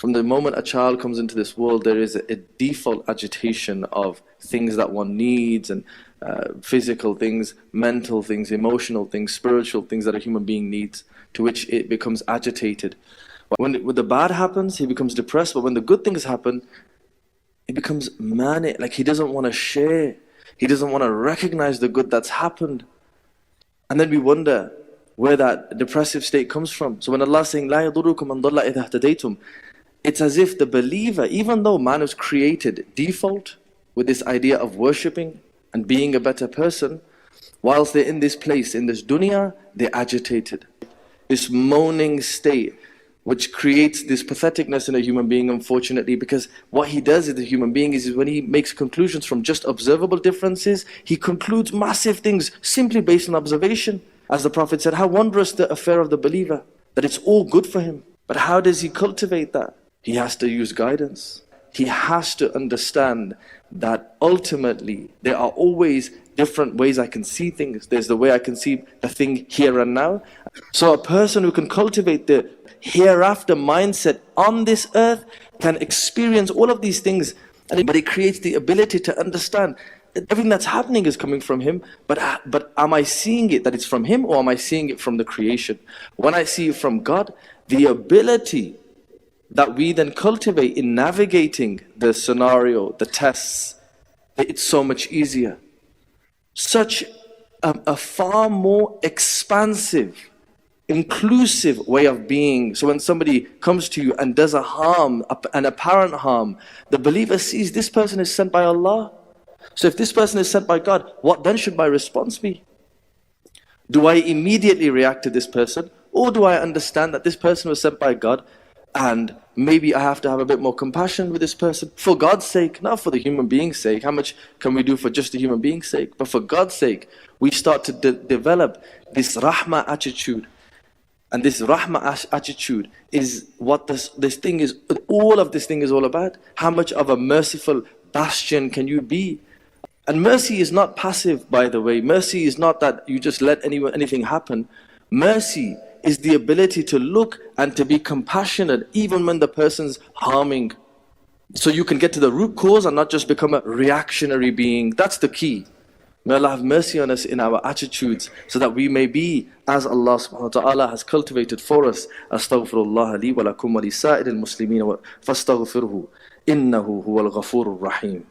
From the moment a child comes into this world, there is a default agitation of things that one needs, and physical things, mental things, emotional things, spiritual things that a human being needs, to which it becomes agitated. When the bad happens, he becomes depressed, but when the good things happen, he becomes manic, like he doesn't want to share. He doesn't want to recognize the good that's happened. And then we wonder where that depressive state comes from. So when Allah is saying, لَا يَضُرُّكُمْ مَنْ ضَلَّ إِذَا اهْتَدَيْتُمْ, it's as if the believer, even though man was created default with this idea of worshipping and being a better person, whilst they're in this place, in this dunya, they're agitated. This moaning state, which creates this patheticness in a human being, unfortunately, because what he does as a human being is when he makes conclusions from just observable differences, he concludes massive things simply based on observation. As the Prophet said, how wondrous the affair of the believer, that it's all good for him. But how does he cultivate that? He has to use guidance. He has to understand that ultimately there are always different ways I can see things. There's the way I can see the thing here and now. So a person who can cultivate the hereafter mindset on this earth can experience all of these things, but it creates the ability to understand that everything that's happening is coming from him, but am I seeing it that it's from him, or am I seeing it from the creation? When I see it from God, the ability that we then cultivate in navigating the scenario, the tests, it's so much easier. Such a far more expansive, inclusive way of being. So when somebody comes to you and does a harm, an apparent harm, the believer sees this person is sent by Allah. So if this person is sent by God, what then should my response be? Do I immediately react to this person, or do I understand that this person was sent by God, and maybe I have to have a bit more compassion with this person for God's sake, not for the human being's sake? How much can we do for just the human being's sake? But for God's sake, we start to develop this rahma attitude. And this rahma attitude is what this thing is, all of this thing is all about. How much of a merciful bastion can you be? And mercy is not passive, by the way. Mercy is not that you just let anything happen. Mercy is the ability to look and to be compassionate even when the person's harming. So you can get to the root cause and not just become a reactionary being. That's the key. May Allah have mercy on us in our attitudes, so that we may be as Allah subhanahu wa ta'ala has cultivated for us. Astaghfirullah li wa lakum wa li sa'iril muslimeen fastaghfirhu innahu huwal ghafurur rahim.